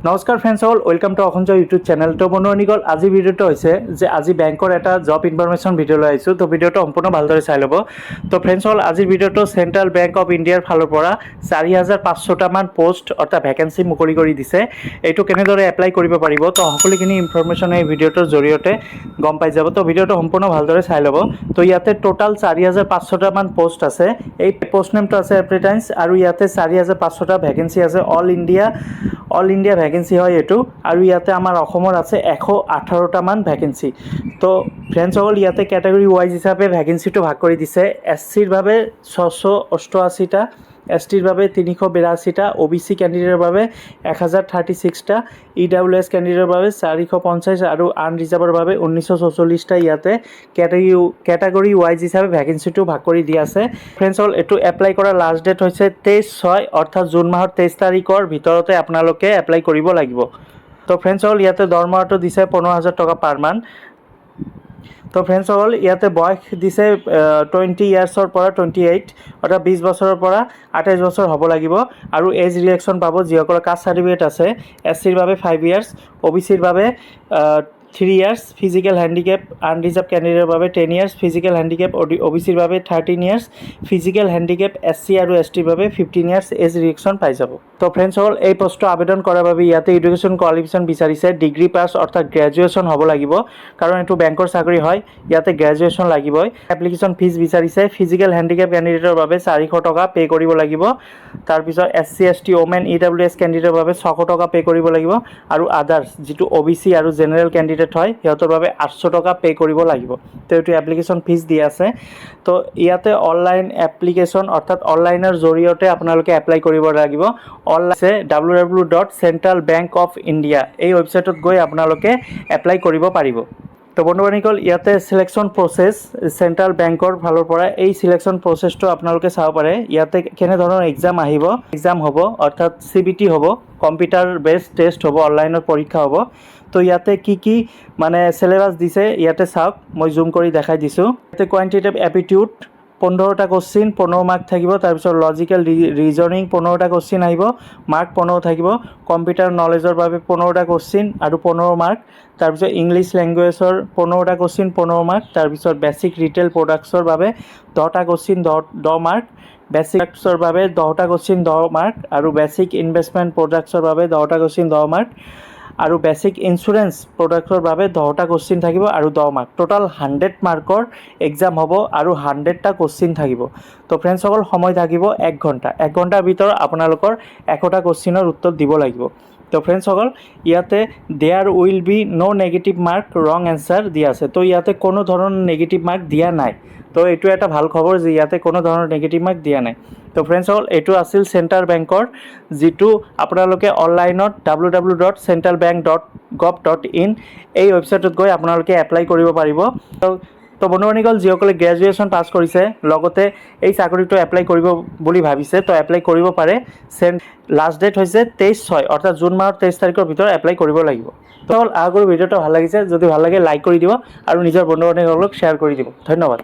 নমস্কাৰ friends all welcome to অসঞ্জয় YouTube channel. তো বন্ধুসকল আজিৰ ভিডিঅ'টো হৈছে যে আজি বেংকৰ এটা জব ইনফৰমেশ্যন ভিডিঅ' লৈ আহিছোঁ। তো ভিডিঅ'টো সম্পূৰ্ণ ভালদৰে চাই ল'ব। তো ফ্ৰেণ্ডছ অল আজিৰ ভিডিঅ'টো চেণ্ট্ৰেল বেংক অফ ইণ্ডিয়াৰ ফালৰ পৰা 4,500টামান পোষ্ট অৰ্থাৎ ভেকেঞ্চি মুকলি কৰি দিছে। এইটো কেনেদৰে এপ্লাই কৰিব পাৰিব, তো সকলোখিনি ইনফৰমেশ্যন এই ভিডিঅ'টোৰ জৰিয়তে গম পাই যাব। তো ভিডিঅ'টো সম্পূৰ্ণ ভালদৰে চাই ল'ব। তো ইয়াতে টোটাল 4,500টামান পোষ্ট আছে। এই পোষ্ট নেমটো আছে এপ্ৰেটাইন্স আৰু ইয়াতে 4,500টা ভেকেঞ্চি আছে। অল ইণ্ডিয়া ভেকেঞ্চি হয় এইটো। আৰু ইয়াতে আমাৰ অসমৰ আছে 118টামান ভেকেঞ্চি। তো ফ্ৰেণ্ডছসকল ইয়াতে কেটেগৰী ৱাইজ হিচাপে ভেকেঞ্চিটো ভাগ কৰি দিছে। এছ চিৰ বাবে 688টা, এছ টিৰ বাবে 382টা, OBC কেণ্ডিডেটৰ বাবে 1036টা, EWS কেণ্ডিডেটৰ বাবে 450 আৰু আনৰিজাৰ্ভৰ বাবে 1944টা ইয়াতে কেটেগৰী ৱাইজ হিচাপে ভেকেঞ্চিটো ভাগ কৰি দিয়া আছে। ফ্ৰেণ্ডছসকল এইটো এপ্লাই কৰাৰ লাষ্ট ডেট হৈছে 23/6 অৰ্থাৎ জুন মাহৰ 23 তাৰিখৰ ভিতৰতে আপোনালোকে এপ্লাই কৰিব লাগিব। তো ফ্ৰেণ্ডছসকল ইয়াতে দৰমহাটো দিছে 15,000 টকা পাৰ মান্থ। তো ফ্ৰেণ্ডছসকল ইয়াতে বয়স দিছে 20 ইয়াৰ্ছৰ পৰা 28 অৰ্থাৎ 20 বছৰৰ পৰা 28 বছৰ হ'ব লাগিব। আৰু এজ ৰিলেক্সন পাব যিসকলৰ কাষ্ট চাৰ্টিফিকেট আছে। এছ চিৰ বাবে 5 ইয়াৰ্ছ, OBCৰ বাবে 3 ইয়াৰ্ছ, ফিজিকেল হেণ্ডিকেপ আনৰিজাৰ্ভ কেণ্ডিডেটৰ বাবে 10 ইয়াৰ্ছ, ফিজিকেল হেণ্ডিকেপ OBCৰ বাবে 13 ইয়াৰ্ছ, ফিজিকেল হেণ্ডিকেপ SC আৰু STৰ বাবে 15 ইয়াৰ্ছ এজ ৰিলেক্সন পাই যাব। তো ফ্ৰেণ্ডছসকল এই পোষ্টটো আবেদন কৰাৰ বাবে ইয়াতে এডুকেশ্যন কোৱালিফিকেশ্যন বিচাৰিছে। ডিগ্ৰী পাছ অৰ্থাৎ গ্ৰেজুৱেশ্যন হ'ব লাগিব, কাৰণ এইটো বেংকৰ চাকৰি হয়, ইয়াতে গ্ৰেজুৱেশ্যন লাগিবই। এপ্লিকেশ্যন ফিজ বিচাৰিছে। ফিজিকেল হেণ্ডিকেপ কেণ্ডিডেটৰ বাবে 400 টকা পে' কৰিব লাগিব। তাৰপিছত SC ST ওমেন EWS কেণ্ডিডেটৰ বাবে 600 টকা পে' কৰিব লাগিব। আৰু আদাৰ্ছ যিটো OBC আৰু জেনেৰেল কেণ্ডিডেট হয় সিহঁতৰ বাবে 800 টকা পে' কৰিব লাগিব। তো এইটো এপ্লিকেশ্যন ফিজ দি আছে। তো ইয়াতে অনলাইন এপ্লিকেশ্যন অৰ্থাৎ অনলাইনৰ জৰিয়তে আপোনালোকে এপ্লাই কৰিব লাগিব। অনলাইন আছে www.centralbankofindia এই ৱেবছাইটত গৈ আপোনালোকে এপ্লাই কৰিব পাৰিব। তো বন্ধুসকল ইয়াতে চিলেকশ্যন প্ৰচেছ চেণ্ট্ৰেল বেংকৰ ফালৰ পৰা এই চিলেকশ্যন প্ৰচেছটো আপোনালোকে চাব পাৰে। ইয়াতে কেনেধৰণৰ এক্সাম হ'ব অৰ্থাৎ CBT হ'ব, কম্পিউটাৰ বেছড টেষ্ট হ'ব, অনলাইনত পৰীক্ষা হ'ব। তো ইয়াতে কি মানে চিলেবাছ দিছে ইয়াতে চাওক, মই জুম কৰি দেখাই দিছোঁ। ইয়াতে কোৱান্টিটেটিভ এপিটিউড 15টা কুৱেশ্যন 15 মাৰ্ক থাকিব। তাৰপিছত লজিকেল ৰিজনিং 15টা কুৱেশ্যন আহিব, মাৰ্ক 15 থাকিব। কম্পিউটাৰ নলেজৰ বাবে 15টা কুৱেশ্যন আৰু 15 মাৰ্ক। তাৰপিছত ইংলিছ লেংগুৱেজৰ 15টা কুৱেশ্যন 15 মাৰ্ক। তাৰপিছত বেছিক ৰিটেইল প্ৰডাক্টছৰ বাবে 10টা কুৱেশ্যন 10 মাৰ্ক। বেছিক্সৰ বাবে 10টা কুৱেশ্যন 10 মাৰ্ক আৰু বেছিক ইনভেষ্টমেণ্ট প্ৰডাক্টছৰ বাবে 10টা কুৱেশ্যন 10 মাৰ্ক আৰু বেছিক ইঞ্চুৰেঞ্চ প্ৰডাক্টৰ বাবে 10টা কুৱেশ্যন থাকিব আৰু 10 মাৰ্ক। টোটাল 100 মাৰ্কৰ এক্সাম হ'ব আৰু 100টা কুৱেশ্যন থাকিব। তো ফ্ৰেণ্ডছসকল সময় থাকিব 1 ঘণ্টা। 1 ঘণ্টাৰ ভিতৰত আপোনালোকৰ 100টা কুৱেশ্যনৰ উত্তৰ দিব লাগিব। তো ফ্ৰেণ্ডছসকল ইয়াতে there will be no' negative mark wrong answer দিয়া আছে। তো ইয়াতে কোনো ধৰণৰ নেগেটিভ মাৰ্ক দিয়া নাই। তো এইটো এটা ভাল খবৰ যে ইয়াতে কোনো ধৰণৰ নেগেটিভ মাৰ্ক দিয়া নাই। তো ফ্ৰেণ্ডছসকল এইটো আছিল চেণ্ট্ৰেল বেংকৰ, যিটো আপোনালোকে অনলাইনত www.centralbank.gov.in এই ৱেবছাইটত গৈ আপোনালোকে এপ্লাই কৰিব পাৰিব। তো বন্ধুসকল যিসকলে গ্ৰেজুৱেশ্যন পাছ কৰিছে লগতে এই চাকৰিটো এপ্লাই কৰিব বুলি ভাবিছে তো এপ্লাই কৰিব পাৰে। লাষ্ট ডেট হৈছে 23/6 অৰ্থাৎ জুন মাহৰ 23 তাৰিখৰ ভিতৰত এপ্লাই কৰিব লাগিব। তো আশা কৰোঁ ভিডিঅ'টো ভাল লাগিছে। যদি ভাল লাগে লাইক কৰি দিব আৰু নিজৰ বন্ধু বান্ধৱীসকলক শ্বেয়াৰ কৰি দিব। ধন্যবাদ।